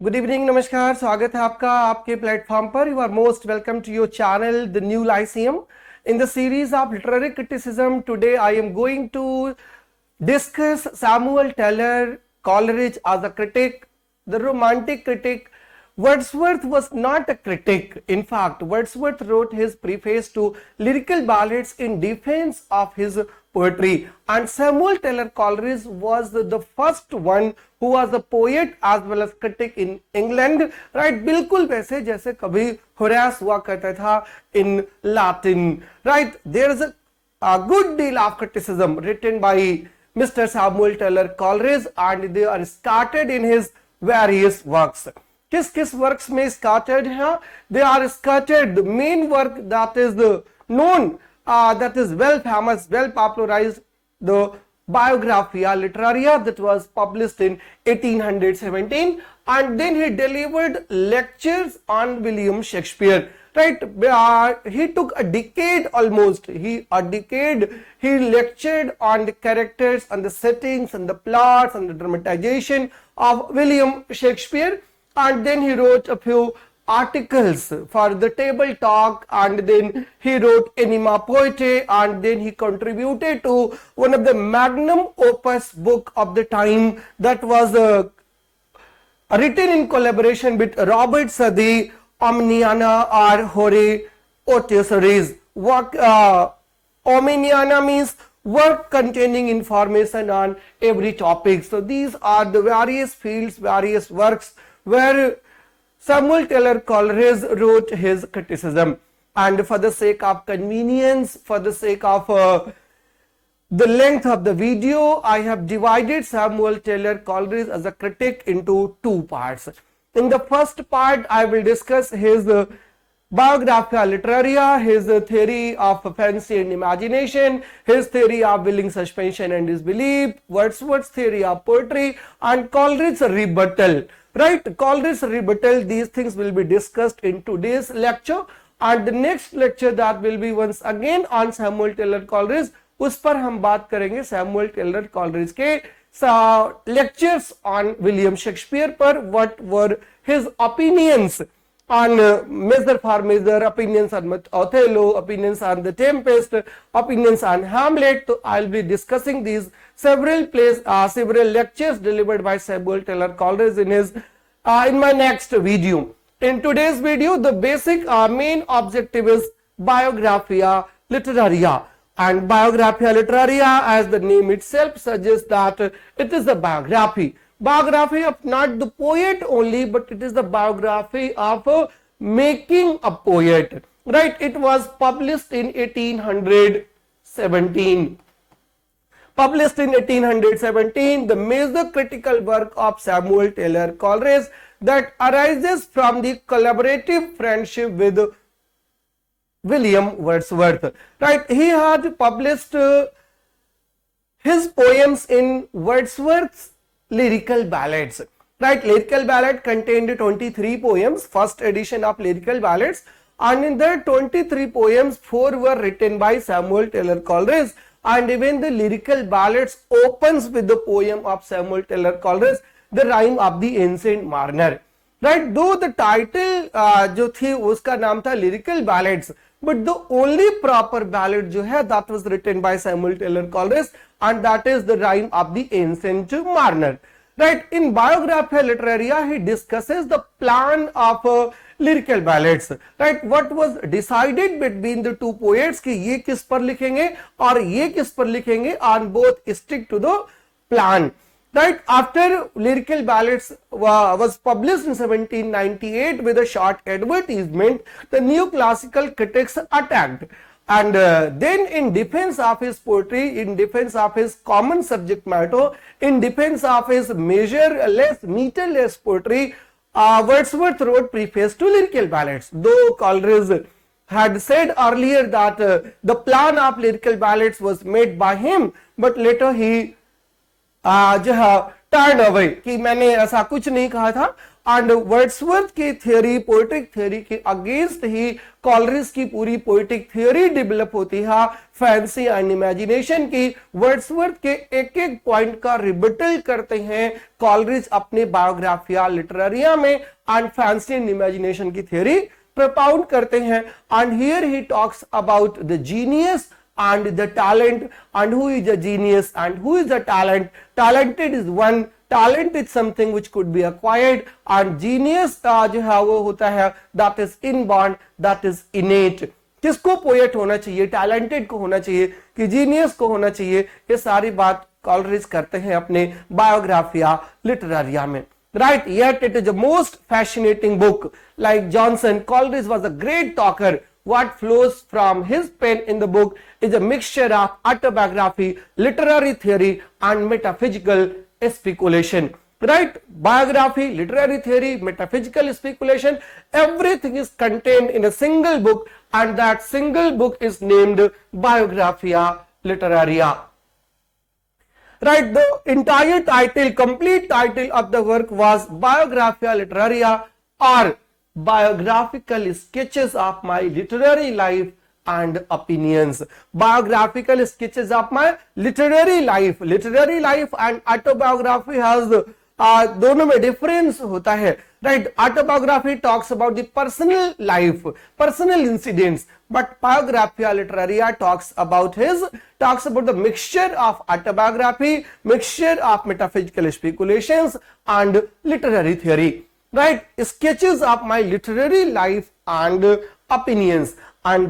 Good evening, नमस्कार। स्वागत है आपका आपके प्लेटफॉर्म पर। You are most welcome to your channel the New Lyceum. In the series of literary criticism, today I am going to discuss Samuel Taylor Coleridge as a critic, the romantic critic. Wordsworth was not a critic. In fact, Wordsworth wrote his preface to lyrical ballads in defense of his poetry, and Samuel Taylor Coleridge was the first one who was a poet as well as critic in England. Right? बिल्कुल वैसे जैसे कभी Horace हुआ करता था in Latin. Right? There is a good deal of criticism written by Mr. Samuel Taylor Coleridge, and they are scattered in his various works. किस किस works में scattered हैं? They are scattered. The main work that is known, that is well famous, well popularized, the Biographia Literaria, that was published in 1817, and then he delivered lectures on William Shakespeare. Right, he took a decade almost. He lectured on the characters, on the settings, and the plots, and the dramatization of William Shakespeare, and then he wrote a few articles for the Table Talk, and then he wrote Anima Poetae, and then he contributed to one of the magnum opus book of the time that was written in collaboration with Robert Southey, Omniana or Hore Otis. Work, Omniana means work containing information on every topic. So these are the various fields, various works where Samuel Taylor Coleridge wrote his criticism. And for the sake of convenience, for the sake of the length of the video, I have divided Samuel Taylor Coleridge as a critic into two parts. In the first part, I will discuss his Biographia Literaria, his theory of fancy and imagination, his theory of willing suspension and disbelief, Wordsworth's theory of poetry, and Coleridge's rebuttal. Right, Coleridge's rebuttal, these things will be discussed in today's lecture, and the next lecture that will be once again on Samuel Taylor Coleridge, उस पर हम बात करेंगे Samuel Taylor Coleridge के lectures on William Shakespeare पर, what were his opinions on Measure for Measure, opinions on Othello, opinions on The Tempest, opinions on Hamlet. So I'll be discussing these several lectures delivered by Samuel Taylor Coleridge in my next video. In today's video, the basic main objective is Biographia Literaria. And Biographia Literaria, as the name itself suggests, that it is a biography of not the poet only, but it is the biography of making a poet. Right, it was published in 1817. The major critical work of Samuel Taylor Coleridge that arises from the collaborative friendship with William Wordsworth. Right, he had published his poems in Wordsworth's Lyrical Ballads. Right, Lyrical Ballad contained 23 poems, first edition of Lyrical Ballads, and in the 23 poems, 4 were written by Samuel Taylor Coleridge, and even the Lyrical Ballads opens with the poem of Samuel Taylor Coleridge, The Rime of the Ancient Mariner. Right, though the title जो थी उसका नाम था Lyrical Ballads, but the only proper ballad जो है that was written by Samuel Taylor Coleridge, and that is The Rime of the Ancient Mariner. Right, in Biographia Literaria, he discusses the plan of lyrical ballads. Right, what was decided between the two poets कि ये किस पर लिखेंगे और ये किस पर लिखेंगे, and both stick to the plan. Right, after Lyrical Ballads was published in 1798 with a short advertisement, the new classical critics attacked. And then in defense of his poetry, in defense of his common subject matter, in defense of his meterless poetry, Wordsworth wrote preface to Lyrical Ballads. Though Coleridge had said earlier that the plan of Lyrical Ballads was made by him, but later he turn away कि मैंने ऐसा कुछ नहीं कहा था। And Wordsworth की theory, poetic theory के against ही Coleridge की पूरी पोएटिक थियोरी डेवलप होती है, फैंसी एंड इमेजिनेशन की। वर्ड्सवर्थ के एक एक पॉइंट का रिबटल करते हैं कॉलरिज अपने बायोग्राफिया लिटरेरिया में, एंड फैंसी एंड इमेजिनेशन की थियोरी propound करते हैं। And here he talks about the genius and the talent, and who is a genius and who is a talent. Talented is one, talent is something which could be acquired, and genius जो है वो होता है that is inborn, that is innate. किसको poet होना चाहिए, talented को होना चाहिए कि जीनियस को होना चाहिए, ये सारी बात कॉलरिज करते हैं अपने बायोग्राफिया लिटरेरिया में। Right, yet it is the most fascinating book. Like Johnson, Coleridge was a great talker. What flows from his pen in the book is a mixture of autobiography, literary theory, and metaphysical speculation. Right, biography, literary theory, metaphysical speculation, everything is contained in a single book, and that single book is named Biographia Literaria. Right, the entire title, complete title of the work was Biographia Literaria, or Biographical Sketches of My Literary Life and Opinions. Biographical sketches of my literary life. Literary life and autobiography has दोनों में difference होता है। Right, autobiography talks about the personal life, personal incidents, but Biographia Literaria talks about the mixture of autobiography, mixture of metaphysical speculations and literary theory. Right, sketches of my literary life and opinions, and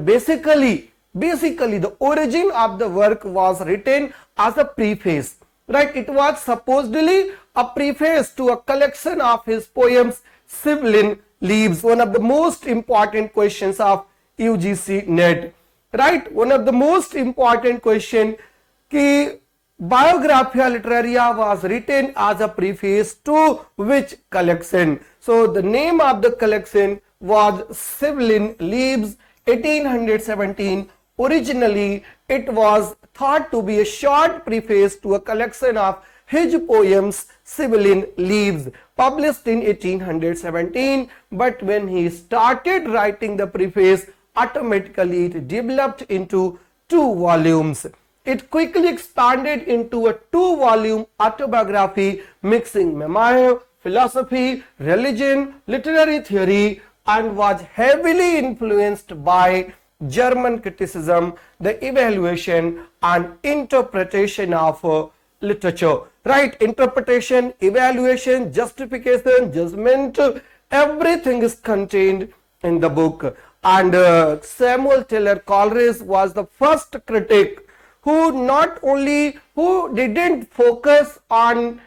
basically the origin of the work was written as a preface. Right, it was supposedly a preface to a collection of his poems, Sibylline Leaves, one of the most important questions of UGC NET. Right, one of the most important question कि Biographia Literaria was written as a preface to which collection? So the name of the collection was Sibylline Leaves, 1817. Originally, it was thought to be a short preface to a collection of his poems, Sibylline Leaves, published in 1817. But when he started writing the preface, automatically it developed into 2 volumes. It quickly expanded into a 2-volume autobiography mixing memoir, philosophy, religion, literary theory, and was heavily influenced by German criticism, the evaluation and interpretation of literature. Right, interpretation, evaluation, justification, judgment, everything is contained in the book. And Samuel Taylor Coleridge was the first critic who didn't focus on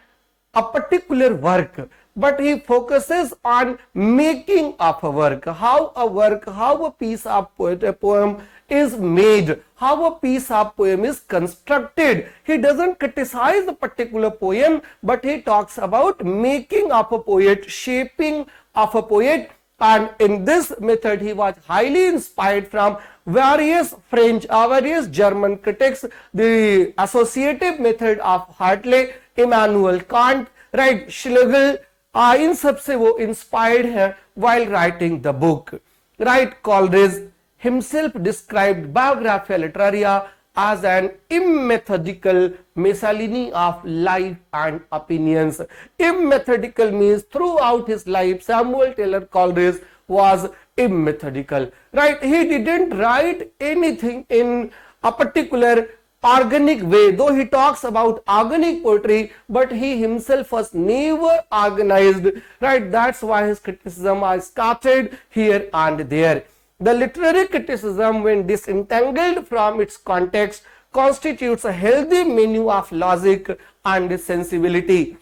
a particular work, but he focuses on making of a work, how a piece of poem is made, how a piece of poem is constructed. He doesn't criticize a particular poem, but he talks about making of a poet, shaping of a poet. And in this method, he was highly inspired from various French, various German critics, the associative method of Hartley, Immanuel Kant, right, Schlegel, इन सब से वो inspired है while writing the book. Right, Coleridge himself described Biographia Literaria as an immethodical miscellany of life and opinions. Immethodical means throughout his life, Samuel Taylor Coleridge was immethodical. Right, he didn't write anything in a particular organic way, though he talks about organic poetry, but he himself was never organized. Right, that's why his criticism are scattered here and there. The literary criticism, when disentangled from its context, constitutes a healthy menu of logic and sensibility.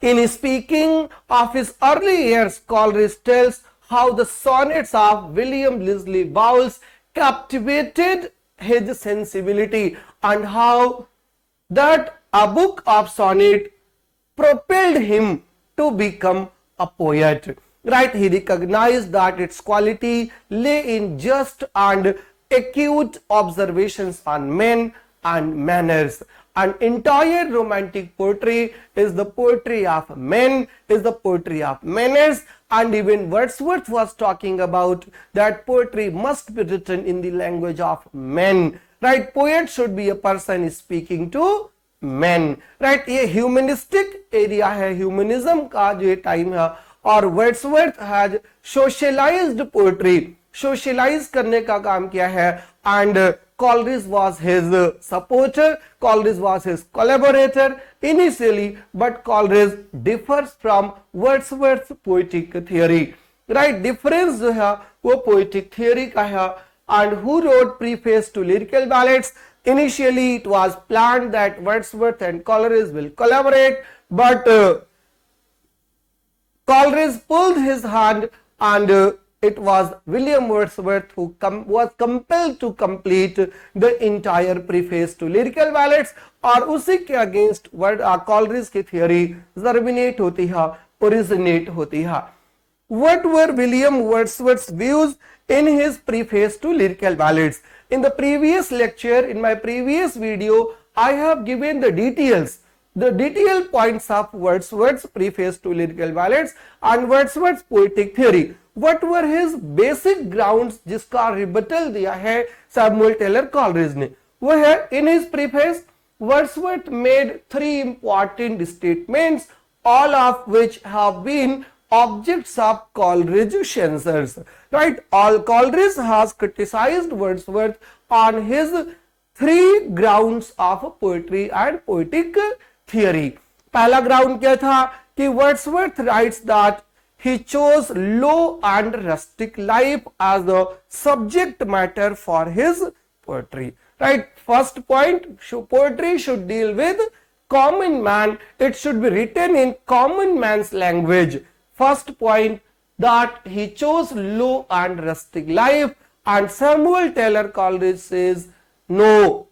In speaking of his early years, Coleridge tells how the sonnets of William Leslie Bowles captivated his sensibility, and how that a book of sonnet propelled him to become a poet. Right, he recognized that its quality lay in just and acute observations on men and manners, and entire romantic poetry is the poetry of men, is the poetry of manners, and even Wordsworth was talking about that poetry must be written in the language of men, right? Poet should be a person speaking to men, right? ये humanistic area है, humanism का जो time है, और Wordsworth has socialised poetry, socialise करने का काम किया है, and Coleridge was his supporter, Coleridge was his collaborator initially, but Coleridge differs from Wordsworth's poetic theory, right? Difference जो है वो poetic theory का है. And who wrote preface to lyrical ballads? Initially it was planned that Wordsworth and Coleridge will collaborate, but Coleridge pulled his hand, and it was William Wordsworth who was compelled to complete the entire preface to lyrical ballads, और उसी के against Coleridge की theory germinate होती है, originate होती है. What were William Wordsworth's views in his preface to lyrical ballads? In the previous lecture, in my previous video, I have given the details, the detailed points of Wordsworth's preface to lyrical ballads and Wordsworth's poetic theory. What were his basic grounds जिसका rebuttal दिया है Samuel Taylor Coleridge ने? वो है, in his preface, Wordsworth made three important statements, all of which have been objects of Coleridge censures, right? All Coleridge has criticized Wordsworth on his three grounds of poetry and poetic theory. पहला ground क्या था कि Wordsworth writes that he chose low and rustic life as a subject matter for his poetry, right? First point, poetry should deal with common man, it should be written in common man's language. First point, that he chose low and rustic life, and Samuel Taylor Coleridge says no,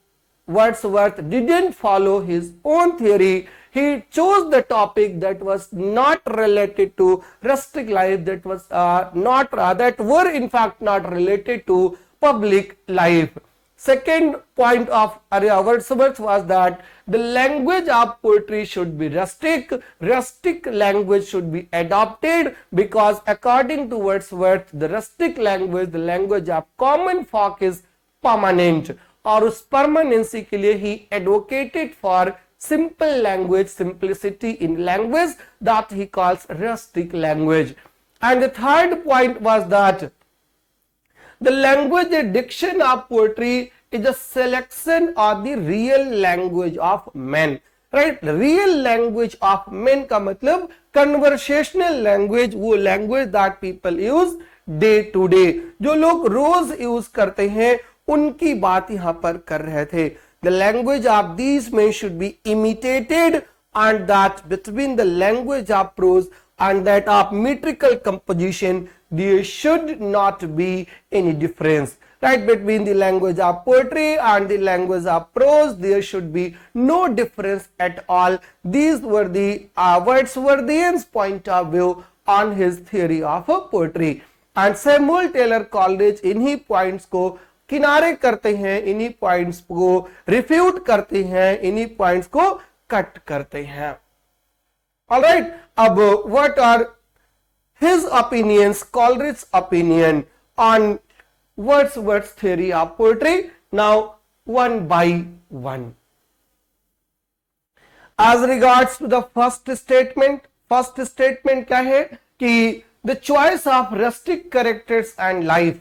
Wordsworth didn't follow his own theory. He chose the topic that was not related to rustic life, that was that were in fact not related to public life. Second point of Wordsworth was that the language of poetry should be rustic. Rustic language should be adopted because according to Wordsworth, the rustic language, the language of common folk is permanent. और उस permanency के लिए he advocated for simple language, simplicity in language, that he calls rustic language. And the third point was that the language and diction of poetry is a selection of the real language of men, right? Real language of men का मतलब conversational language, वो language that people use day to day, जो लोग रोज use करते हैं, उनकी बात यहाँ पर कर रहे थे. The language of these men should be imitated, and that between the language of prose and that of metrical composition, there should not be any difference, right? Between the language of poetry and the language of prose, there should be no difference at all. These were the Wordsworthian's point of view on his theory of poetry. And Samuel Taylor Coleridge इन्हीं points को किनारे करते हैं, इन्हीं points को refute करते हैं, इन्हीं points को cut करते हैं. Alright, अब what are his opinions, Coleridge's opinion on Wordsworth's theory of poetry? Now, one by one. As regards to the first statement क्या है कि the choice of rustic characters and life,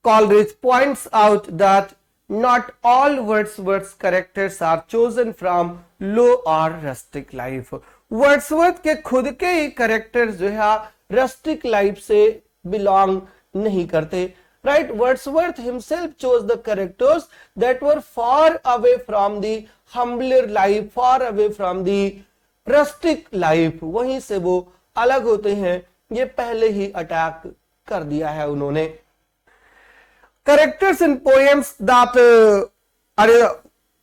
Coleridge points out that not all Wordsworth's characters are chosen from low or rustic life. Wordsworth के खुद के ही characters जो है rustic life से belong नहीं करते, right? Wordsworth himself chose the characters that were far away from the humbler life, far away from the rustic life. वहीं से वो अलग होते हैं, ये पहले ही अटैक कर दिया है उन्होंने. Characters in poems that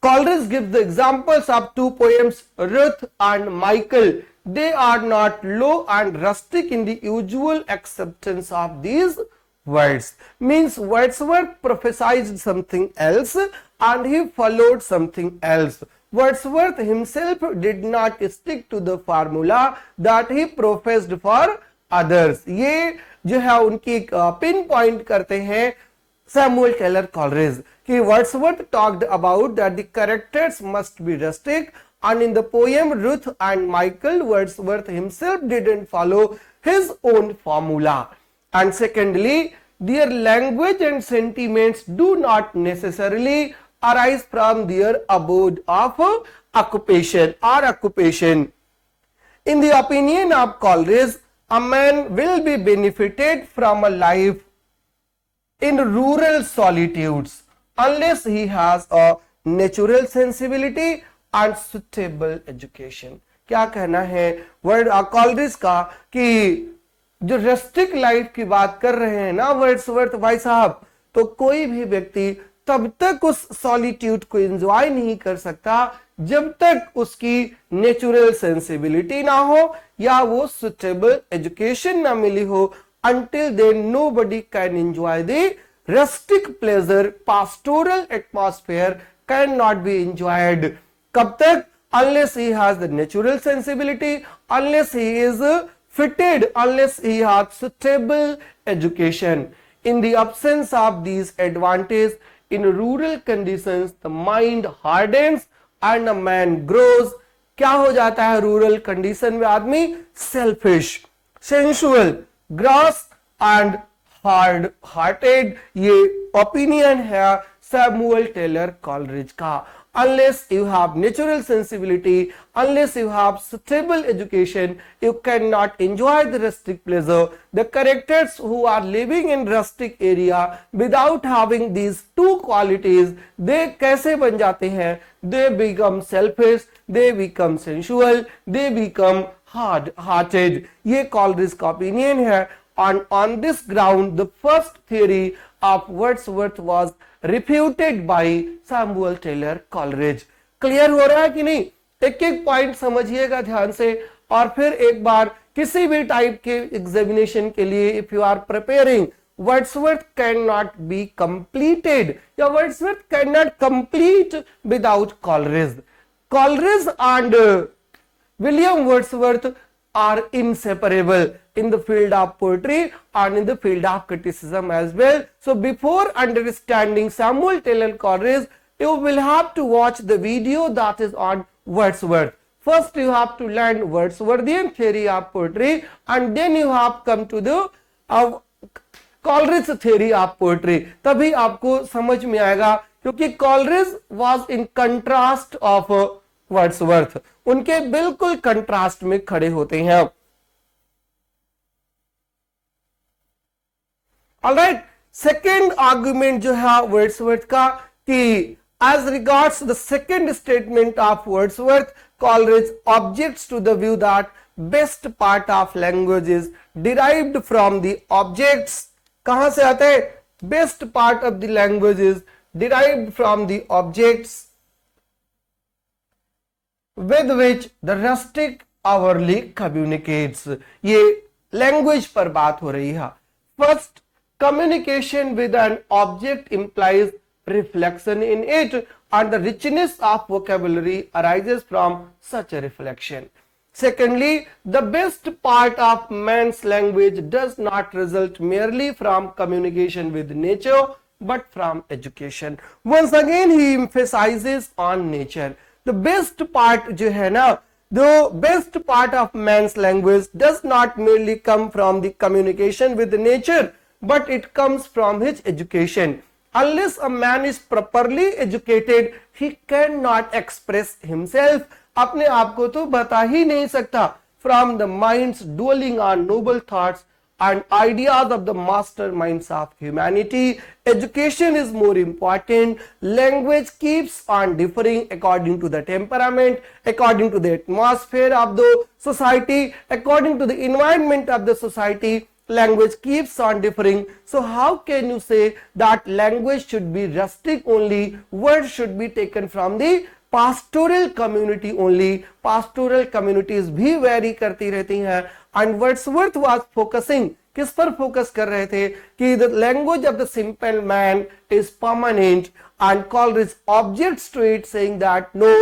Coleridge gives the examples of two poems, Ruth and Michael. They are not low and rustic in the usual acceptance of these words. Means Wordsworth prophesied something else and he followed something else. Wordsworth himself did not stick to the formula that he professed for others. ये जो है उनकी pin point करते हैं Samuel Taylor Coleridge कि Wordsworth talked about that the characters must be rustic, and in the poem Ruth and Michael, Wordsworth himself didn't follow his own formula. And secondly, their language and sentiments do not necessarily arise from their abode of occupation or occupation. In the opinion of Coleridge, a man will be benefited from a life in rural solitudes unless he has a natural sensibility and suitable education. क्या कहना है word Coleridge का कि जो rustic life की बात कर रहे हैं ना वर्ड्सवर्थ भाई साहब, तो कोई भी व्यक्ति तब तक उस सॉलिट्यूड को एंजॉय नहीं कर सकता जब तक उसकी नेचुरल सेंसिबिलिटी ना हो या वो सुटेबल एजुकेशन ना मिली हो. until then nobody can enjoy the rustic pleasure. Pastoral atmosphere cannot be enjoyed. कब तक? Unless he has the natural sensibility, unless he is fitted, unless he has suitable education. In the absence of these advantages, in rural conditions, the mind hardens and a man grows. क्या हो जाता है rural condition में? आदमी selfish, sensual, gross and hard hearted. ये opinion है Samuel Taylor Coleridge का. Unless you have natural sensibility, unless you have suitable education, you cannot enjoy the rustic pleasure. The characters who are living in rustic area without having these two qualities, they कैसे बन जाते हैं? They become selfish, they become sensual, they become hard-hearted. ये Coleridge का opinion है. On this ground, the first theory of Wordsworth was refuted by Samuel Taylor Coleridge. Clear हो रहा है कि नहीं? एक एक पॉइंट समझिएगा ध्यान से, और फिर एक बार किसी भी टाइप के एग्जामिनेशन के लिए if you are preparing, Wordsworth cannot be completed या Wordsworth cannot complete without Coleridge. Coleridge and William Wordsworth are inseparable in the field of poetry and in the field of criticism as well. So before understanding Samuel Taylor Coleridge, you will have to watch the video that is on Wordsworth. First you have to learn Wordsworthian theory of poetry, and then you have come to the Coleridge theory of poetry. तभी आपको समझ में आएगा, क्योंकि Coleridge was in contrast of Wordsworth. उनके बिल्कुल contrast में खड़े होते हैं. ऑलराइट, सेकेंड आर्गुमेंट जो है वर्ड्सवर्थ का कि as regards the second statement of Wordsworth, Coleridge objects to the view that best part of language is derived from the objects. कहां से आते हैं? Best part of the language is derived from the objects with which the rustic hourly communicates. ये language पर बात हो रही है. First, communication with an object implies reflection in it, and the richness of vocabulary arises from such a reflection. Secondly, the best part of man's language does not result merely from communication with nature, but from education. Once again, he emphasizes on nature. The best part जो है ना, the best part of man's language does not merely come from the communication with nature, but it comes from his education. Unless a man is properly educated, he cannot express himself. अपने आप को तो बता ही नहीं सकता. From the mind's dwelling on noble thoughts and ideas of the masterminds of humanity, education is more important. Language keeps on differing according to the temperament, according to the atmosphere of the society, according to the environment of the society. Language keeps on differing. So how can you say that language should be rustic only? Words should be taken from the pastoral community only. Pastoral communities भी vary करती रहती हैं. And Wordsworth was focusing किस पर focus कर रहे थे कि the language of the simple man is permanent and Coleridge objects to it saying that no,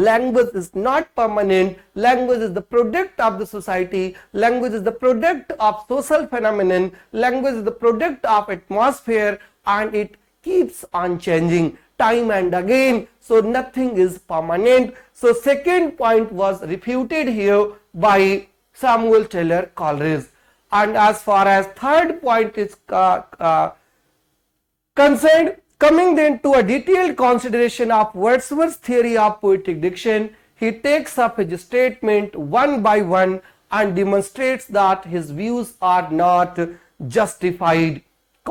language is not permanent, language is the product of the society, language is the product of social phenomenon, language is the product of atmosphere, and it keeps on changing time and again, so nothing is permanent. So second point was refuted here by Samuel Taylor Coleridge. And as far as third point is concerned, coming then to a detailed consideration of Wordsworth's theory of poetic diction, he takes up his statement one by one and demonstrates that his views are not justified.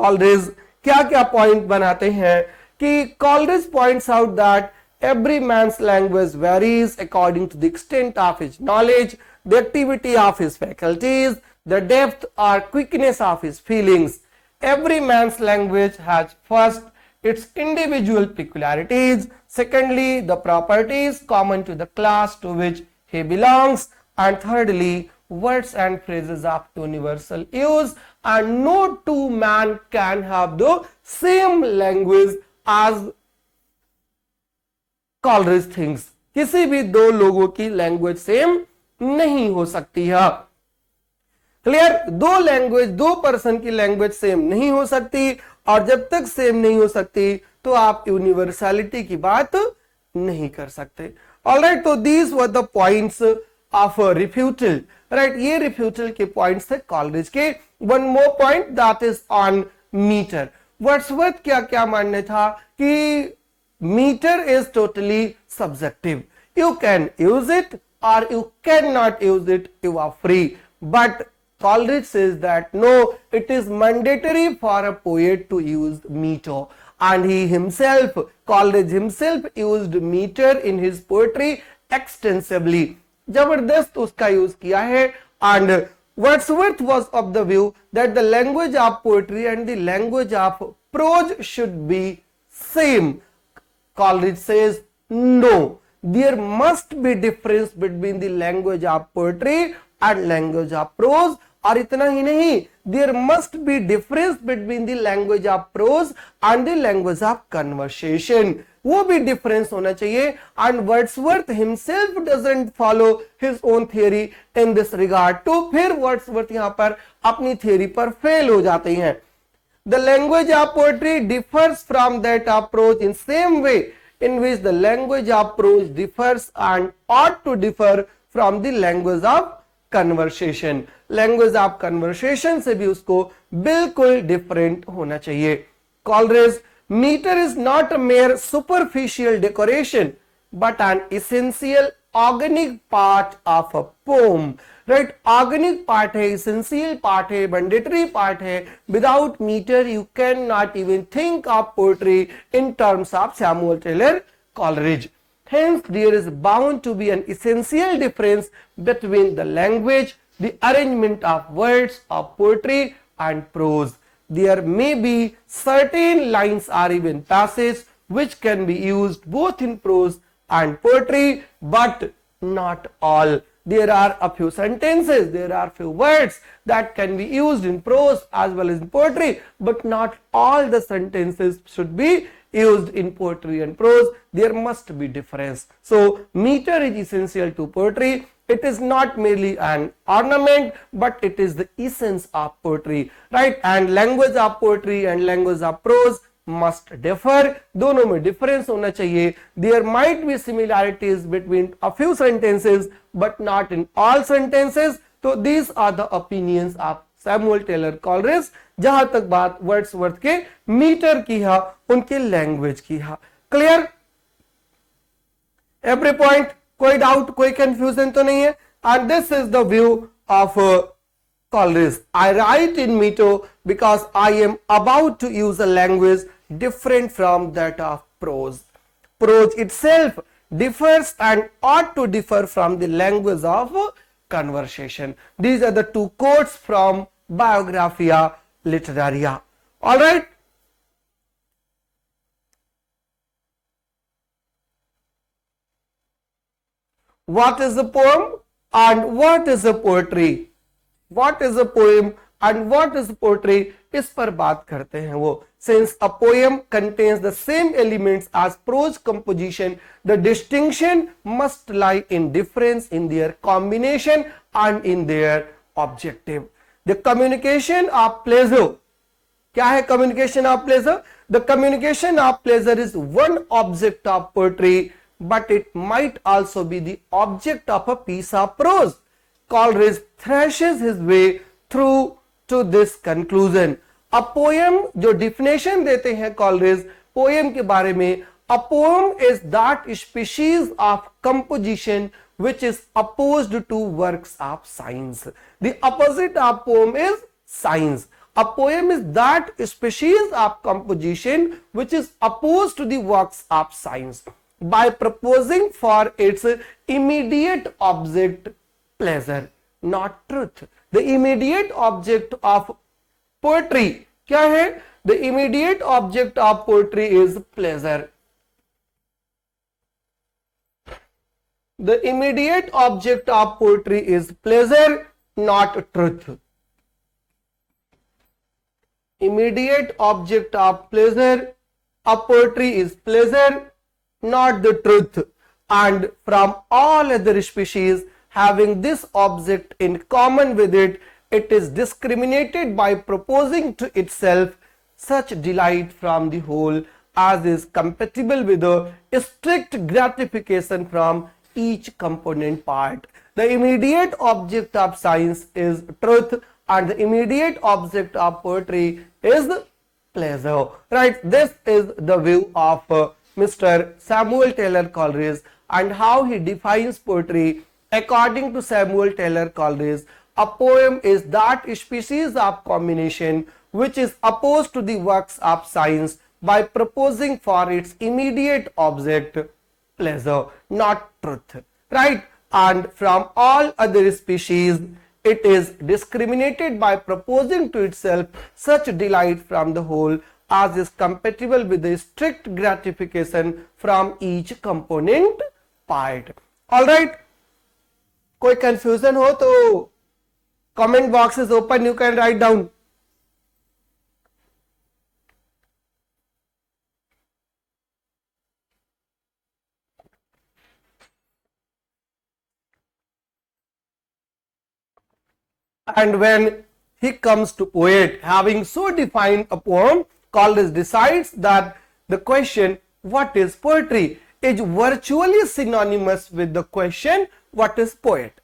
Coleridge क्या क्या point बनाते हैं कि Coleridge points out that every man's language varies according to the extent of his knowledge, the activity of his faculties, the depth or quickness of his feelings. Every man's language has first its individual peculiarities, secondly the properties common to the class to which he belongs, and thirdly words and phrases of universal use, and no two men can have the same language as Coleridge thinks. किसी भी दो लोगों की language same नहीं हो सकती है. Clear? दो लैंग्वेज, दो पर्सन की लैंग्वेज सेम नहीं हो सकती, और जब तक सेम नहीं हो सकती तो आप यूनिवर्सलिटी की बात नहीं कर सकते. ऑलराइट, तो these were the points of refutation. Right, ये रिफ्यूटल के पॉइंट्स थे कॉलरिज के. One more point that is on metre. Wordsworth क्या क्या मानने था कि metre is totally subjective. You can use it और you can not use it, you are free. But Coleridge says that no, it is mandatory for a poet to use meter, and he himself, Coleridge himself, used meter in his poetry extensively. जबरदस्त उसका use किया है. And Wordsworth was of the view that the language of poetry and the language of prose should be same. Coleridge says no, there must be difference between the language of poetry and language of prose. और इतना ही नहीं, there must be difference between the language of prose and the language of conversation. वो भी difference होना चाहिए. And Wordsworth himself doesn't follow his own theory in this regard. तो फिर Wordsworth यहाँ पर अपनी theory पर fail हो जाते हैं. The language of poetry differs from that of prose in same way in which the language of prose differs and ought to differ from the language of conversation. Language of conversation से भी उसको बिल्कुल different होना चाहिए. Coleridge, metre is not a mere superficial decoration but an essential organic part of a poem. Right, organic part है, essential part है, mandatory part है. Without metre you can not even think of poetry in terms of Samuel Taylor Coleridge. Hence, there is bound to be an essential difference between the language, the arrangement of words of poetry and prose. There may be certain lines or even passages which can be used both in prose and poetry, but not all. There are a few sentences, there are few words that can be used in prose as well as in poetry, but not all the sentences should be used in poetry and prose. There must be difference. So meter is essential to poetry. It is not merely an ornament, but it is the essence of poetry, right? And language of poetry and language of prose must differ. दोनों में difference होना चाहिए. There might be similarities between a few sentences, but not in all sentences. So these are the opinions of Samuel Taylor Coleridge. जहां तक बात Wordsworth के metre की है, उनके लैंग्वेज की है. क्लियर? Every point? कोई डाउट, कोई कंफ्यूजन तो नहीं है? And this is the view of Coleridge. I write in metre because I am about to use a language different from that of prose. Prose itself differs and ought to differ from the language of conversation. These are the two quotes from Biographia Literaria. All right. What is a poem and what is a poetry? What is a poem and what is poetry, इस पर बात करते हैं वो. Since a poem contains the same elements as prose composition, the distinction must lie in difference in their combination and in their objective. The communication of pleasure, क्या है communication of pleasure? The communication of pleasure is one object of poetry, but it might also be the object of a piece of prose. Coleridge thrashes his way through to this conclusion. A poem, जो definition देते हैं Coleridge poem के बारे में, a poem is that species of composition which is opposed to works of science. The opposite of poem is science. A poem is that species of composition which is opposed to the works of science, by proposing for its immediate object pleasure, not truth. The immediate object of poetry क्या है? The immediate object of poetry is pleasure. The immediate object of poetry is pleasure, not truth. Immediate object of pleasure of poetry is pleasure, not the truth, and from all other species having this object in common with it, it is discriminated by proposing to itself such delight from the whole as is compatible with a strict gratification from each component part. The immediate object of science is truth, and the immediate object of poetry is pleasure. Right? This is the view of Mr. Samuel Taylor Coleridge, and how he defines poetry. According to Samuel Taylor Coleridge, a poem is that species of combination which is opposed to the works of science by proposing for its immediate object pleasure, not truth. Right? And from all other species, it is discriminated by proposing to itself such delight from the whole as is compatible with the strict gratification from each component part. All right. कोई confusion हो तो comment box is open, you can write down. And when he comes to poet, having so defined a poem, Coleridge decides that the question, what is poetry, is virtually synonymous with the question, what is poet?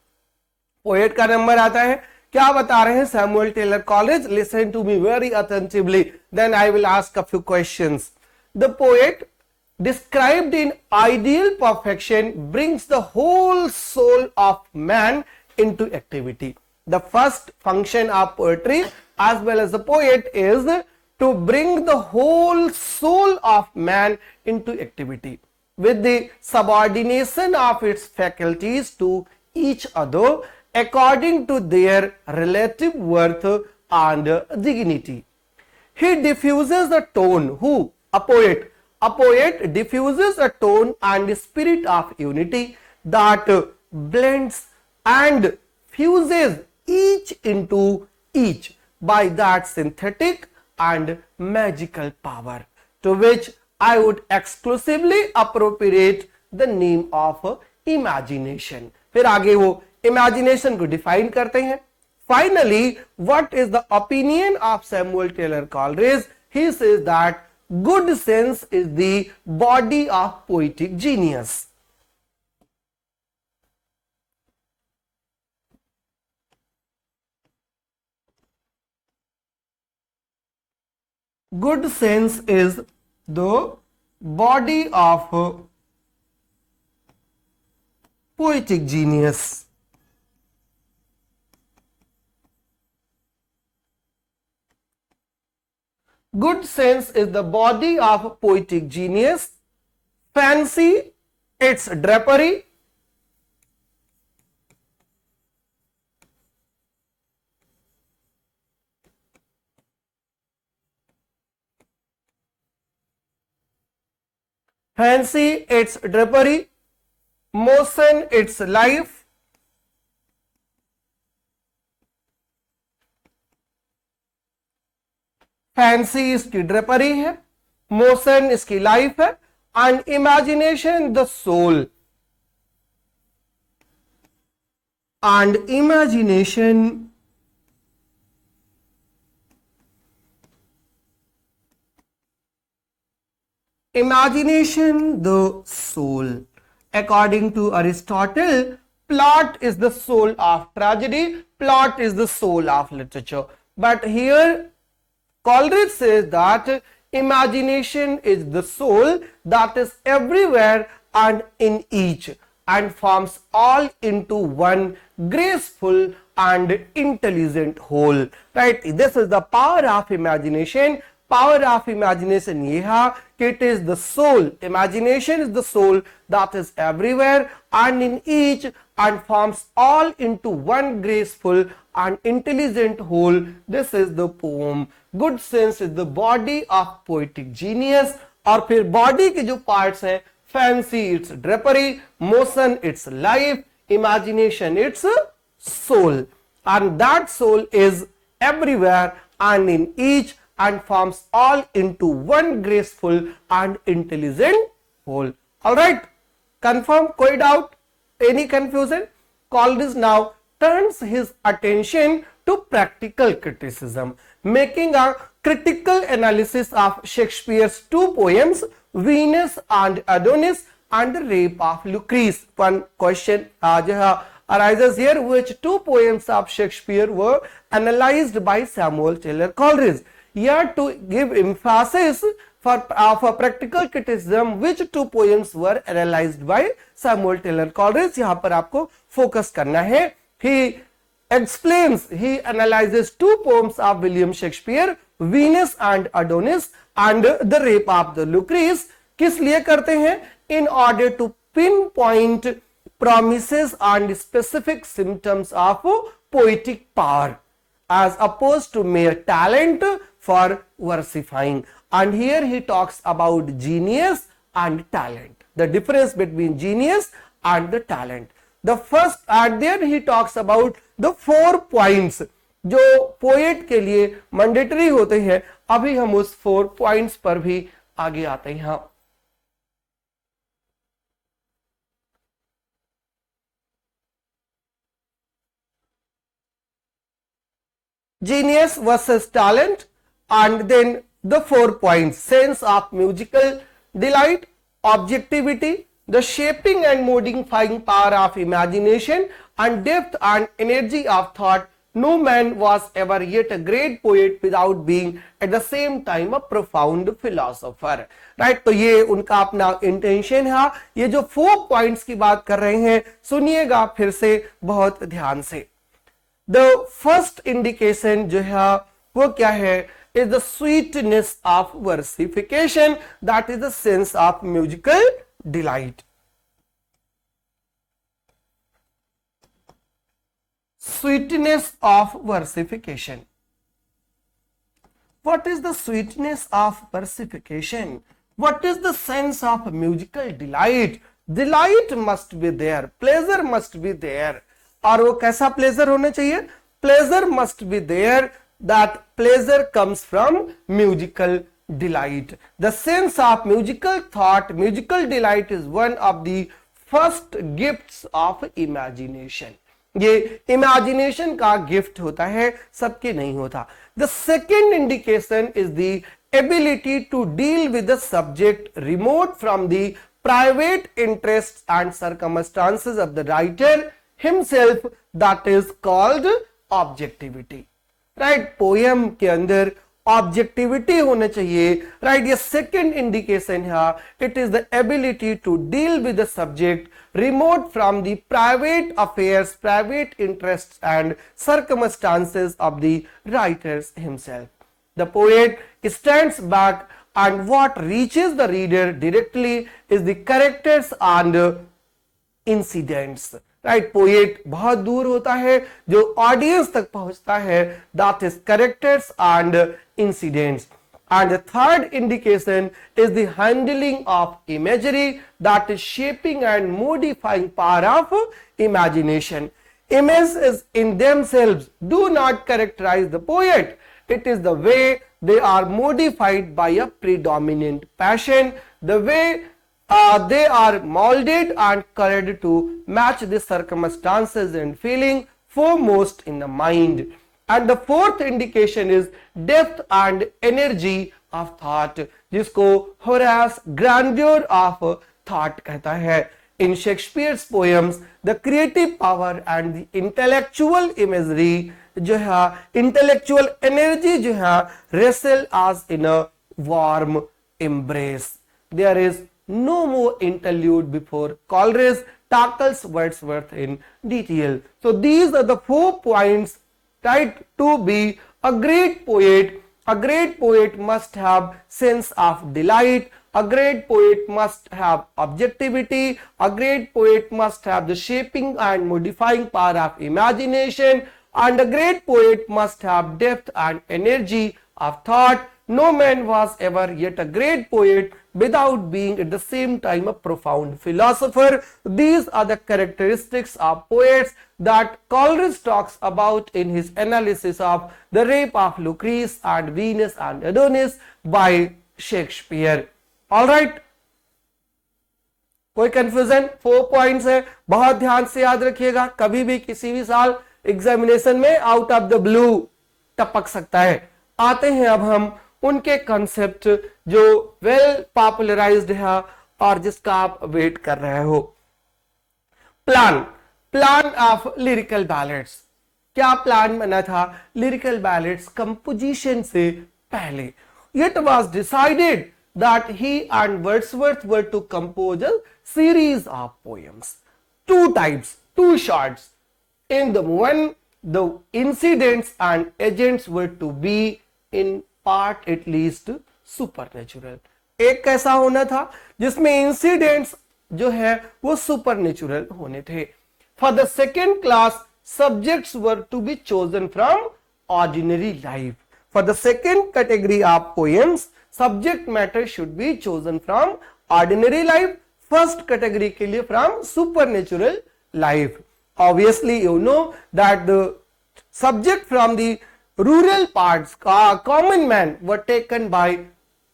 Poet का number आता है. क्या बता रहे हैं Samuel Taylor Coleridge? Listen to me very attentively, then I will ask a few questions. The poet described in ideal perfection brings the whole soul of man into activity. The first function of poetry as well as the poet is to bring the whole soul of man into activity with the subordination of its faculties to each other according to their relative worth and dignity. He diffuses a tone. Who? A poet. A poet diffuses a tone and spirit of unity that blends and fuses each into each by that synthetic and magical power to which I would exclusively appropriate the name of imagination. फिर आगे वो imagination को define करते हैं. Finally, what is the opinion of Samuel Taylor Coleridge? He says that good sense is the body of poetic genius. Good sense is the body of poetic genius. Good sense is the body of poetic genius. Fancy its drapery. Fancy its drapery. Motion its life. Fancy इसकी drapery है, motion इसकी life है, and imagination the soul, and imagination the soul. According to Aristotle, plot is the soul of tragedy, plot is the soul of literature. But here Coleridge says that imagination is the soul that is everywhere and in each, and forms all into one graceful and intelligent whole. Right? This is the power of imagination. Power of imagination ये है कि it is the soul. Imagination is the soul that is everywhere and in each, and forms all into one graceful and intelligent whole. This is the poem. Good sense is the body of poetic genius. और फिर body के जो parts हैं, fancy its drapery, motion its life, imagination its soul, and that soul is everywhere and in each, and forms all into one graceful and intelligent whole. All right, confirm? Koi doubt? Any confusion? Coleridge now turns his attention to practical criticism, making a critical analysis of Shakespeare's two poems, Venus and Adonis and the Rape of Lucrece. One question arises here: which two poems of Shakespeare were analyzed by Samuel Taylor Coleridge? Here to give emphasis for practical criticism, which two poems were analyzed by Samuel Taylor Coleridge? यहाँ पर आपको focus करना है. He explains, he analyzes two poems of William Shakespeare, Venus and Adonis and the Rape of the Lucrece. किस लिए करते हैं? In order to pinpoint promises and specific symptoms of poetic power, as opposed to mere talent for versifying. And here he talks about genius and talent, the difference between genius and the talent. The first, and then he talks about the 4 points जो poet के लिए mandatory होते हैं. अभी हम उस 4 points पर भी आगे आते हैं. Genius versus talent, and then the 4 points: sense of musical delight, objectivity, the shaping and modifying power of imagination, and depth and energy of thought. No man was ever yet a great poet without being at the same time a profound philosopher. Right? तो ये उनका अपना intention है. ये जो 4 points की बात कर रहे हैं, सुनिएगा फिर से बहुत ध्यान से. The first indication जो है वो क्या है? Is the sweetness of versification, that is the sense of musical delight. Sweetness of versification. What is the sweetness of versification? What is the sense of musical delight? Delight must be there, pleasure must be there. और वो कैसा pleasure होना चाहिए? Pleasure must be there. That pleasure comes from musical delight. The sense of musical thought, musical delight is one of the first gifts of imagination. ये imagination का gift होता है, सबके नहीं होता. The second indication is the ability to deal with the subject remote from the private interest and circumstances of the writer himself, that is called objectivity. Right? Poem के अंदर objectivity होना चाहिए. राइट? ये सेकेंड इंडिकेशन है. It is the ability to deal with the subject remote from the private affairs, private interest and circumstances of the writers himself. The poet stands back and what reaches the reader directly is the characters and incidents. Right? Poet बहुत दूर होता है, जो audience तक पहुंचता है, that is characters and incidents. And the third indication is the handling of imagery, that is shaping and modifying power of imagination. Images in themselves do not characterize the poet. it is the way they are modified by a predominant passion, the way they are molded and colored to match the circumstances and feeling foremost in the mind. And the fourth indication is depth and energy of thought, जिसको Horace grandeur of thought कहता है. In Shakespeare's poems, the creative power and the intellectual imagery जो है, intellectual energy जो है, wrestle as in a warm embrace. There is no more interlude before Coleridge tackles Wordsworth in detail. So these are the 4 points, right? To be a great poet must have sense of delight. A great poet must have objectivity. A great poet must have the shaping and modifying power of imagination. And a great poet must have depth and energy of thought. No man was ever yet a great poet without being at the same time a profound philosopher. These are the characteristics of poets that Coleridge talks about in his analysis of The Rape of Lucrece and Venus and Adonis by Shakespeare. All right, कोई confusion? 4 points है, बहुत ध्यान से याद रखिएगा. कभी भी किसी भी साल एग्जामिनेशन में आउट ऑफ द ब्लू टपक सकता है. आते हैं अब हम उनके कॉन्सेप्ट जो वेल पॉपुलराइज्ड है और जिसका आप वेट कर रहे हो. Plan of lyrical ballads. क्या प्लान बना था लिरिकल बैलेट्स कंपोजिशन से पहले? It was decided that he and Wordsworth were to compose a series of poems. 2 types, 2 shorts. In the one, the incidents and agents were to be in part at least supernatural. एक कैसा होना था जिसमें incidents जो है वो supernatural होने थे. For the second class, subjects were to be chosen from ordinary life. For the second category of poems, subject matter should be chosen from ordinary life. First category के लिए from supernatural life. Obviously, you know that the subject from the rural parts, common man, were taken by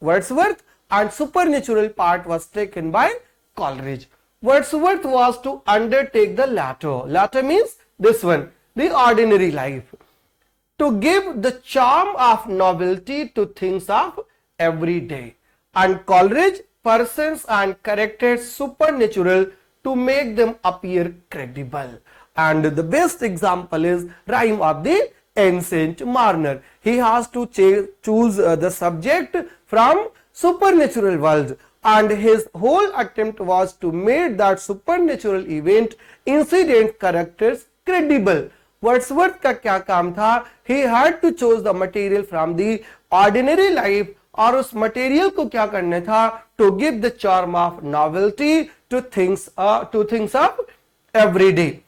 Wordsworth and supernatural part was taken by Coleridge. Wordsworth was to undertake the latter. Latter means this one, the ordinary life, to give the charm of novelty to things of every day. And Coleridge, persons and characters supernatural to make them appear credible. And the best example is Rime of the Ancient Mariner. He has to choose the subject from supernatural world, and his whole attempt was to make that supernatural event, incident, characters credible. Wordsworth का क्या काम था? He had to choose the material from the ordinary life, और उस material को क्या करना था? To give the charm of novelty to things of every day.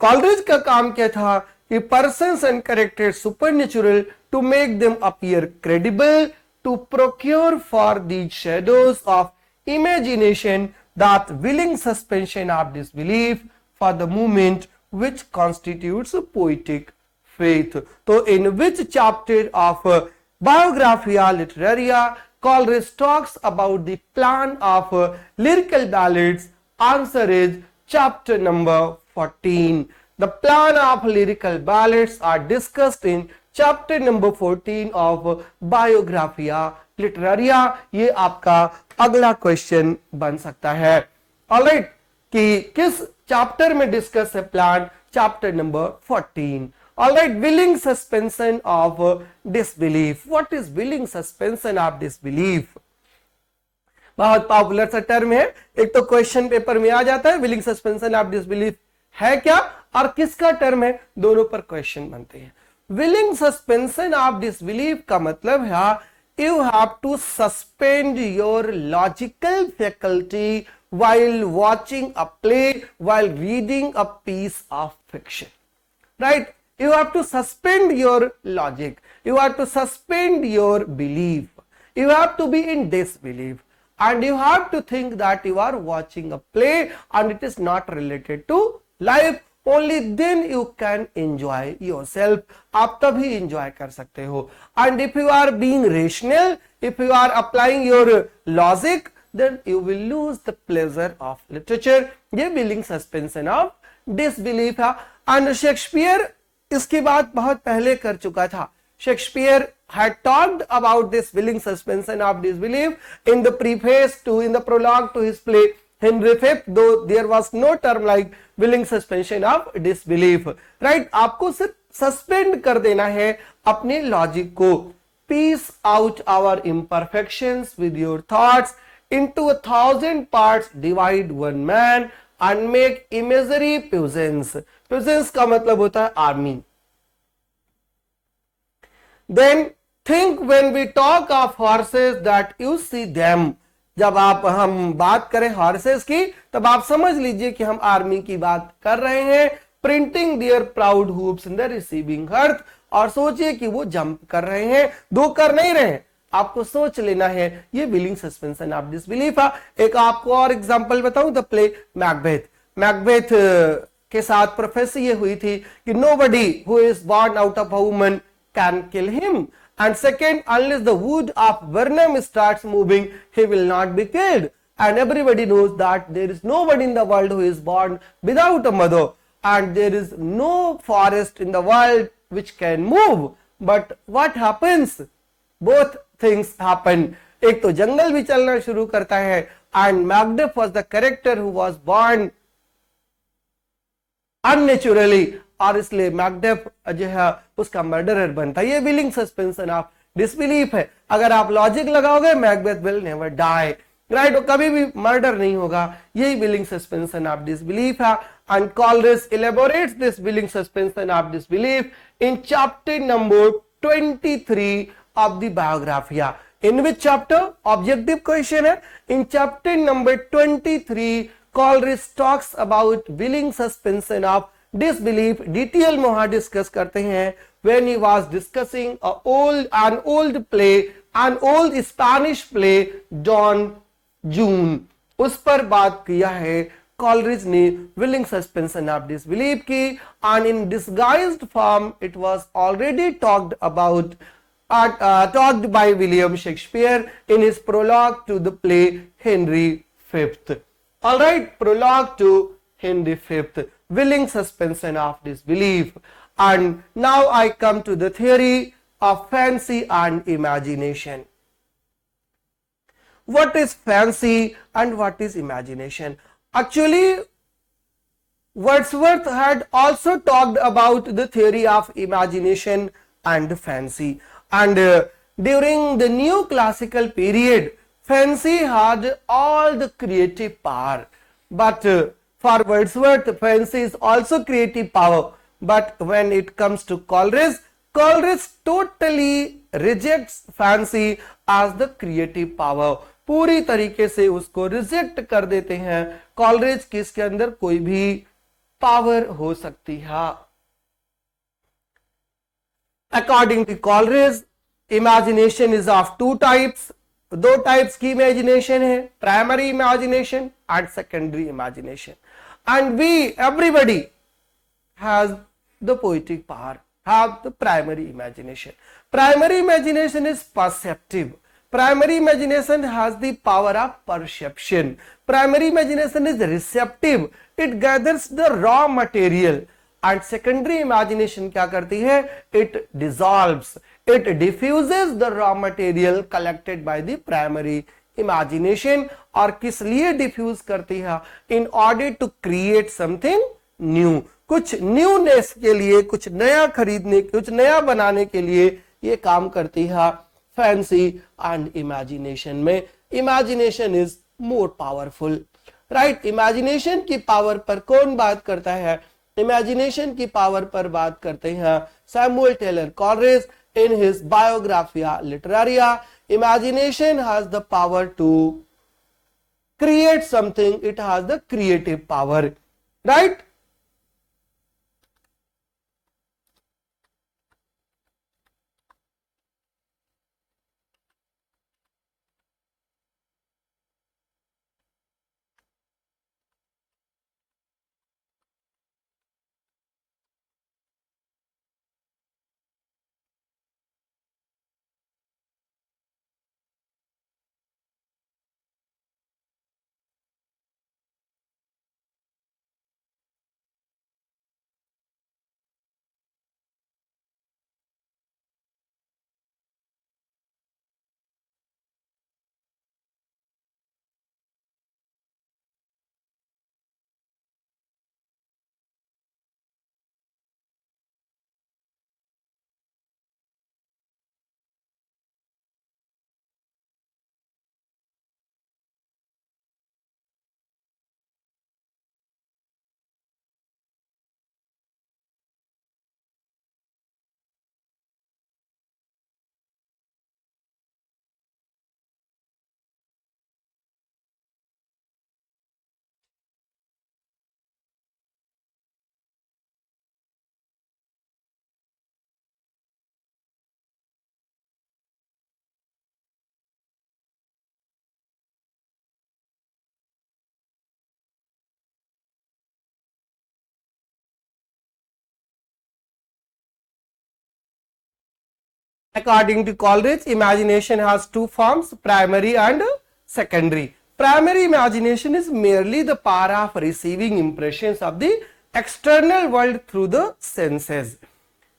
Coleridge का काम क्या था? कि persons and characters supernatural to make them appear credible, to procure for the shadows of imagination that willing suspension of disbelief for the moment which constitutes poetic faith. So in which chapter of Biographia Literaria Coleridge talks about the plan of lyrical ballads? Answer is chapter number 14. The plan of lyrical ballads are discussed in chapter number 14 of Biographia Literaria. ये आपका अगला question बन सकता है. Alright, कि किस chapter में discuss है plan? Chapter number 14. Alright, willing suspension of disbelief. What is willing suspension of disbelief? बहुत पॉपुलर सा टर्म है. एक तो क्वेश्चन पेपर में आ जाता है. willing suspension of disbelief है क्या और किसका टर्म है? दोनों पर क्वेश्चन बनते हैं. willing suspension of disbelief का मतलब है you have to suspend your logical faculty while watching a play, while reading a piece of fiction. Right? You have to suspend your logic. You have to suspend your belief. You have to be in disbelief. And you have to think that you are watching a play and it is not related to life, only then you can enjoy yourself. आप तभी enjoy कर सकते हो. And if you are being rational, if you are applying your logic, then you will lose the pleasure of literature. ये willing suspension of disbelief है. And Shakespeare इसकी बात बहुत पहले कर चुका था. Shakespeare had talked about this willing suspension of disbelief in the prologue to his play Henry V, though there was no term like willing suspension of disbelief. Right? आपको सिर्फ सस्पेंड कर देना है अपने लॉजिक को. Piece out our imperfections with your thoughts into 1,000 parts, divide one man and make imaginary peasants. Peasants का मतलब होता है army. Then think when we talk of horses that you see them. जब हम बात करें हॉर्सेस की तब आप समझ लीजिए कि हम आर्मी की बात कर रहे हैं. Printing their proud hoops in the receiving earth. और सोचिए कि वो जंप कर रहे हैं, दो कर नहीं रहे हैं, आपको सोच लेना है. ये विलिंग सस्पेंशन ऑफ डिसबिलीफ है. एक आपको और एग्जांपल बताऊं, द प्ले मैकबेथ. मैकबेथ के साथ प्रोफेसी ये हुई थी कि nobody who is born out of a woman can kill him, and second, unless the wood of Burnham starts moving, he will not be killed. And everybody knows that there is nobody in the world who is born without a mother, and there is no forest in the world which can move. But what happens? Both things happen. एक तो जंगल भी चलना शुरू करता है, and Macduff was the character who was born unnaturally, और इसलिए मैकडेफ जो है उसका मर्डरर बनता है. ये विलिंग सस्पेंशन ऑफ डिसबिलीफ है. अगर आप लॉजिक लगाओगे Macbeth will never die. Right? कभी भी मर्डर नहीं होगा. यही विलिंग सस्पेंशन ऑफ डिसबिलीफ है. And Coleridge elaborates this willing suspension of disbelief in chapter number 23 of the Biographia. In which chapter? Objective question है. In chapter number 23 Coleridge talks about willing suspension of disbelief. Detail में वहां discuss करते हैं. when he was discussing an old Spanish play Don Juan, उस पर बात किया है कॉलरिज ने willing suspension of disbelief की. and in disguised form it was already talked by William Shakespeare in his prologue to the play Henry V. All right, prologue to Henry V, willing suspension of disbelief. And now I come to the theory of fancy and imagination. What is fancy and what is imagination? Actually, Wordsworth had also talked about the theory of imagination and fancy. And during the new classical period, fancy had all the creative power. But for Wordsworth, fancy is also creative power. But when it comes to Coleridge, Coleridge totally rejects fancy as the creative power. पूरी तरीके से उसको reject कर देते हैं. Coleridge की इसके अंदर कोई भी पावर हो सकती है. According to Coleridge, imagination is of two types. दो टाइप्स की इमेजिनेशन है, primary imagination and secondary imagination. And everybody has the poetic power, have the primary imagination. Primary imagination is perceptive. Primary imagination has the power of perception. Primary imagination is receptive. It gathers the raw material. And secondary imagination क्या करती है? It dissolves. It diffuses the raw material collected by the primary imagination. और किस लिए diffuse करती है? In order to create something new. कुछ newness के लिए, कुछ नया खरीदने, कुछ नया बनाने के लिए ये काम करती है फैंसी एंड इमेजिनेशन में. Imagination is more powerful. Right? Imagination की पावर पर कौन बात करता है? इमेजिनेशन की पावर पर बात करते हैं Samuel Taylor Coleridge in his Biographia Literaria. Imagination has the power to create something. It has the creative power. Right? According to Coleridge, imagination has two forms, primary and secondary. Primary imagination is merely the power of receiving impressions of the external world through the senses.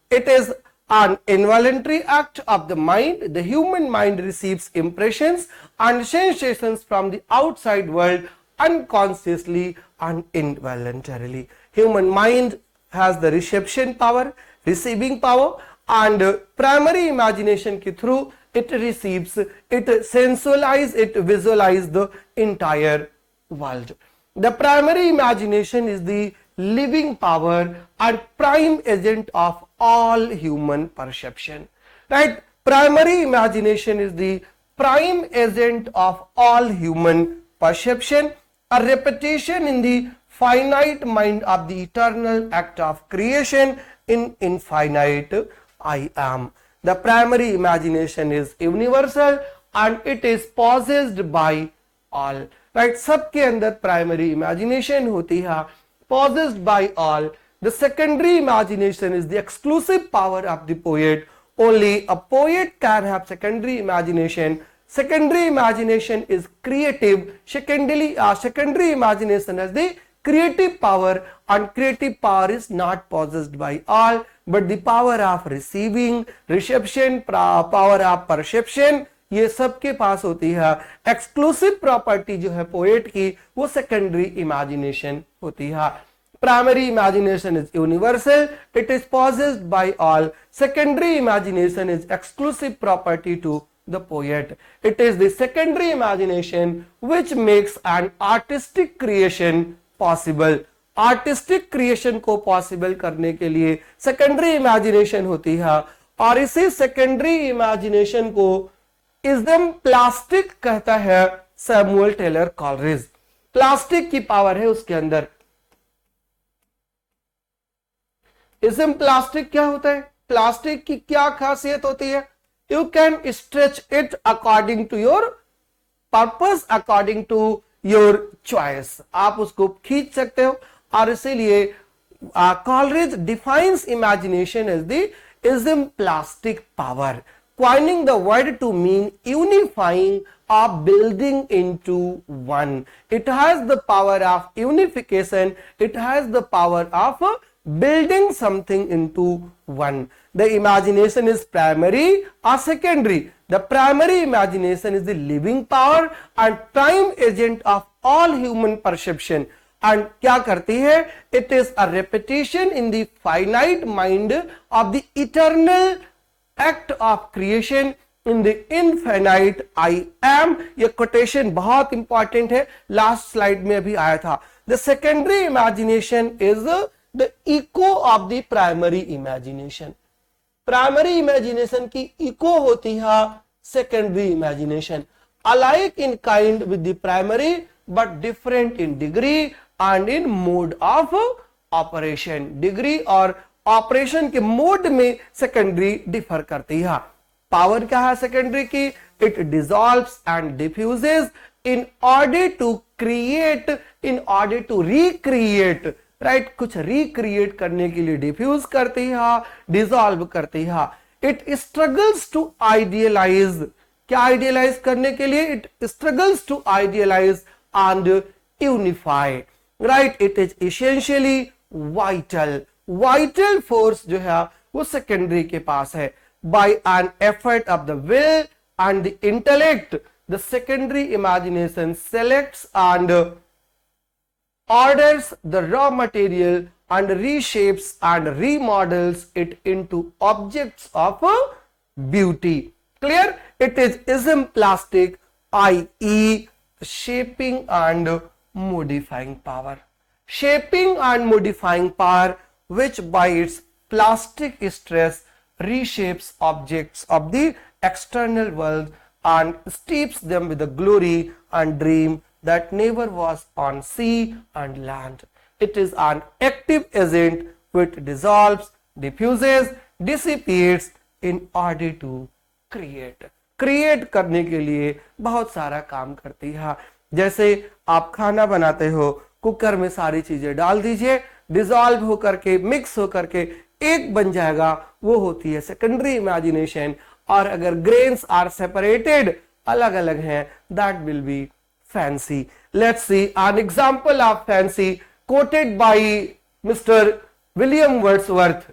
It is an involuntary act of the mind. The human mind receives impressions and sensations from the outside world unconsciously and involuntarily. Human mind has the reception power, receiving power, and primary imagination के through it receives, it sensualize, it visualize the entire world. The primary imagination is the living power and prime agent of all human perception. Right? Primary imagination is the prime agent of all human perception, a repetition in the finite mind of the eternal act of creation in infinite I am. The primary imagination is universal and it is possessed by all. Right? सबके अंदर primary imagination होती है, possessed by all. The secondary imagination is the exclusive power of the poet. Only a poet can have secondary imagination. Secondary imagination is creative. Secondary imagination has the creative power, and creative power is not possessed by all, but the power of receiving, reception, power of perception, ये सबके पास होती है. Exclusive property जो है poet की वो secondary imagination होती है. Primary imagination is universal, it is possessed by all. Secondary imagination is exclusive property to the poet. It is the secondary imagination which makes an artistic creation possible. Artistic creation को possible करने के लिए secondary imagination होती है, और इसी secondary imagination को ism plastic कहता है सैमुअल टेलर कॉलरिज. प्लास्टिक की पावर है उसके अंदर. इज्म प्लास्टिक क्या होता है? प्लास्टिक की क्या खासियत होती है? You can stretch it according to your purpose, according to your choice. आप उसको खींच सकते हो, और इसीलिए Coleridge defines imagination as the ism plastic power, coining the word to mean unifying or building into one. It has the power of unification. It has the power of building something into one. The imagination is primary or secondary. The primary imagination is the living power and prime agent of all human perception. And क्या करती है? It is a repetition in the finite mind of the eternal act of creation in the infinite I am. ये quotation बहुत important है, last slide में अभी आया था. The secondary imagination is the echo of the primary imagination. Primary imagination की echo होती है secondary imagination. Alike in kind with the primary but different in degree and in mode of operation. Degree और operation के mode में secondary differ करती है. Power क्या है सेकेंडरी की? It dissolves and diffuses in order to create, in order to recreate. Right, कुछ recreate करने के लिए डिफ्यूज करती है, डिसॉल्व करती है. It struggles to idealise. क्या आइडियलाइज करने के लिए? It struggles to idealise and unify. Right, it is essentially vital. Vital force जो है वो सेकेंडरी के पास है. By an effort of the will and the intellect, the secondary imagination selects and orders the raw material and reshapes and remodels it into objects of beauty. Clear? It is ism plastic, i.e. shaping and modifying power. Shaping and modifying power, which by its plastic stress reshapes objects of the external world and steeps them with the glory and dream that never was on sea and land. It is an active agent which dissolves, diffuses, dissipates in order to create. Create करने के लिए बहुत सारा काम करती है. जैसे आप खाना बनाते हो, कुकर में सारी चीजें डाल दीजिए, डिसॉल्व होकर के, मिक्स होकर के एक बन जाएगा. वो होती है सेकेंडरी इमेजिनेशन. और अगर ग्रेन्स आर सेपरेटेड, अलग अलग हैं, that will be fancy. Let's see an example of fancy quoted by Mr. William Wordsworth.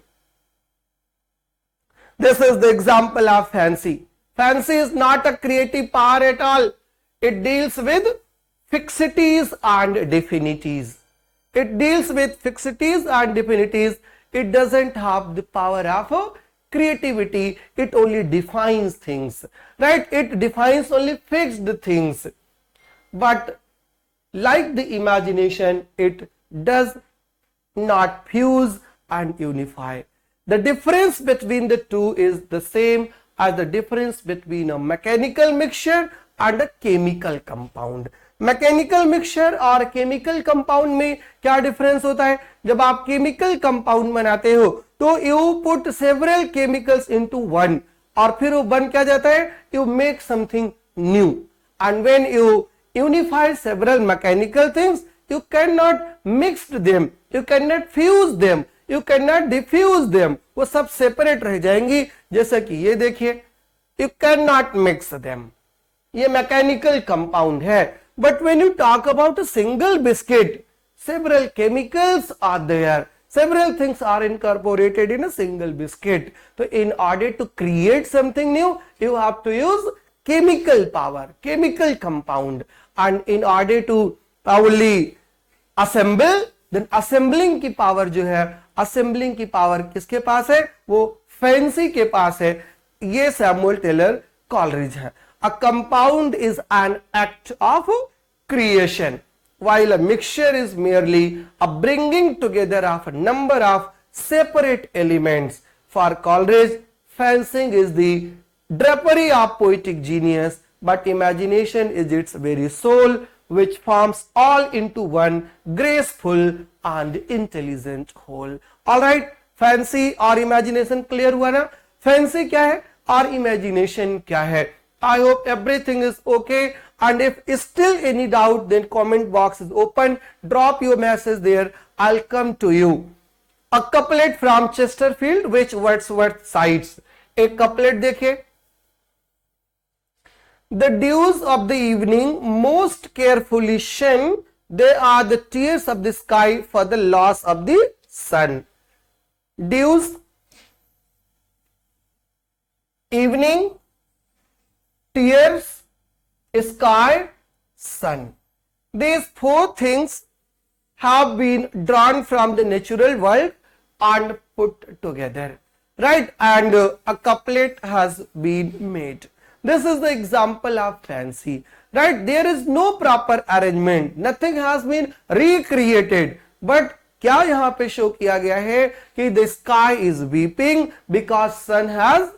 This is the example of fancy. Fancy is not a creative power at all. It deals with fixities and definities. It deals with fixities and definities. It doesn't have the power of creativity. It only defines things, right? It defines only fixed things. But like the imagination, it does not fuse and unify. The difference between the two is the same as the difference between a mechanical mixture and a chemical compound. Mechanical mixture और chemical compound में क्या difference होता है? जब आप chemical compound बनाते हो तो you put several chemicals into one, और फिर वो बन क्या जाता है? You make something new. And when you unify several mechanical things, you cannot mix them, you cannot fuse them, you cannot diffuse them. वो सब सेपरेट रह जाएंगी. जैसा कि ये देखिए, you cannot mix them. ये मैकेनिकल कंपाउंड है. But when you talk about a single biscuit, several chemicals are there, several things are incorporated in a single biscuit. So in order to create something new, you have to use chemical power, chemical compound. And in order to only assemble, then assembling की power जो है, assembling की power किसके पास है? वो fancy के पास है. ये सैमुअल टेलर कॉलरिज है. A compound is an act of creation, while a mixture is merely a bringing together of a number of separate elements. For Coleridge, fancying is the drapery of poetic genius, but imagination is its very soul, which forms all into one graceful and intelligent whole. All right, fancy और imagination clear हुआ ना? Fancy क्या है और imagination क्या है? I hope everything is okay, and if still any doubt, then comment box is open. Drop your message there. I'll come to you. A couplet from Chesterfield which Wordsworth cites. एक couplet देखिए. The dews of the evening most carefully shun, they are the tears of the sky for the loss of the sun. Dews, evening, tears, sky, sun. These four things have been drawn from the natural world and put together, right? And a couplet has been made. This is the example of fancy, right? There is no proper arrangement, nothing has been recreated, but क्या यहाँ पे show किया गया है कि the sky is weeping because sun has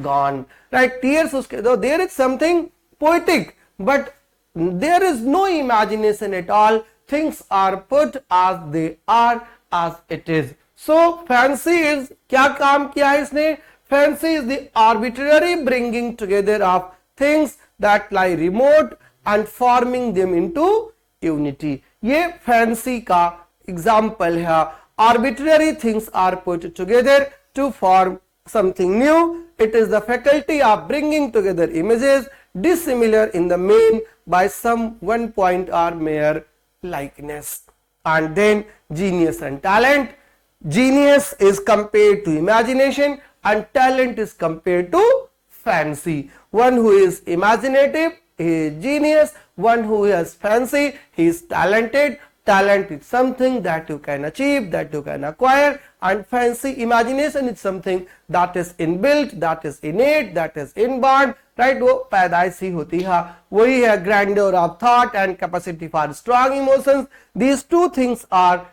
gone, right? Tears उसके दो, there is something poetic, but there is no imagination at all. Things are put as they are, as it is. So fancy is क्या काम किया है इसने? Fancy is the arbitrary bringing together of things that lie remote and forming them into unity. ये fancy का example है. Arbitrary things are put together to form something new. It is the faculty of bringing together images dissimilar in the main by some one point or mere likeness. And then genius and talent. Genius is compared to imagination, and talent is compared to fancy. One who is imaginative, he is genius. One who has fancy, he is talented. Talent is something that you can achieve, that you can acquire, and fancy, imagination is something that is inbuilt, that is innate, that is inborn, right? वो पैदाइशी होती है. वही है grandeur of thought and capacity for strong emotions. These two things are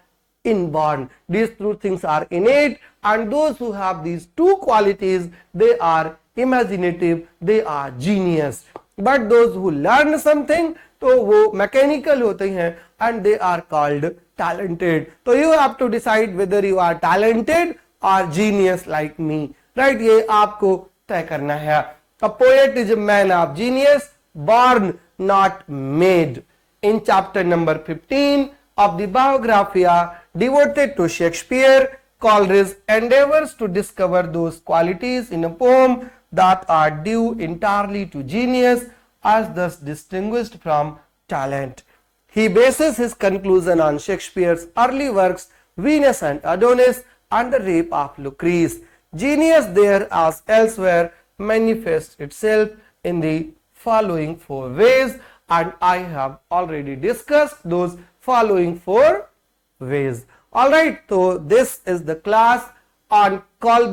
inborn. These two things are innate, and those who have these two qualities, they are imaginative, they are genius. But those who learn something, तो वो mechanical होते हैं, and they are called talented. So you have to decide whether you are talented or genius like me, right? ये आपको तय करना है. A poet is a man of genius, born not made. In chapter number 15 of the Biographia devoted to Shakespeare, Coleridge endeavors to discover those qualities in a poem that are due entirely to genius, as thus distinguished from talent. He bases his conclusion on Shakespeare's early works, Venus and Adonis and the Rape of Lucrece. Genius there as elsewhere manifests itself in the following 4 ways, and I have already discussed those following 4 ways. Alright, so this is the class on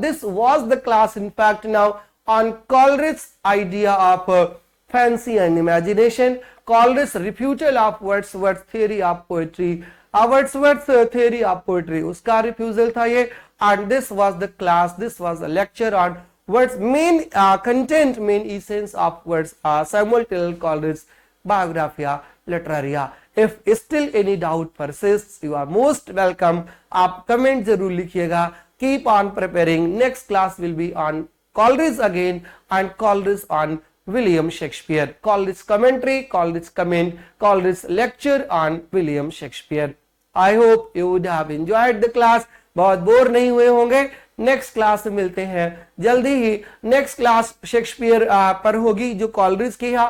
this was the class in fact now on Coleridge's idea of fancy and imagination, Coleridge's refutal of Wordsworth's theory of poetry, Wordsworth's theory of poetry, uska refusal tha ye, and this was the class, this was a lecture on Words main content, main essence of Words Samuel Taylor Coleridge's Biographia Literaria. If still any doubt persists, you are most welcome. आप comment जरूर लिखिएगा. Keep on preparing. Next class will be on Coleridge again and Coleridge on William Shakespeare. Coleridge commentary, Coleridge comment, Coleridge lecture on William Shakespeare. I hope you would have enjoyed the class. बहुत bore नहीं हुए होंगे. Next class में मिलते हैं जल्दी ही. Next class Shakespeare पर होगी जो कॉलरिज की है,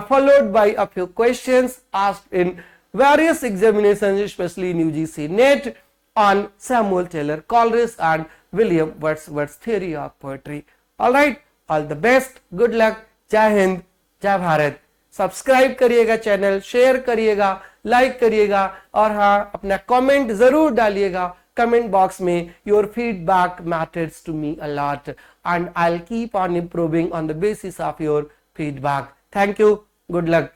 followed by a few questions asked in various examinations specially in UGC net on Samuel Taylor Coleridge and William Wordsworth's theory of poetry. All right, all the best, good luck, जय हिंद, जय Bharat. Subscribe करिएगा channel, share करिएगा, like करिएगा और हाँ अपना comment जरूर डालिएगा कमेंट बॉक्स में. Your feedback matters to me a lot and I'll keep on improving on the basis of your feedback. Thank you, good luck.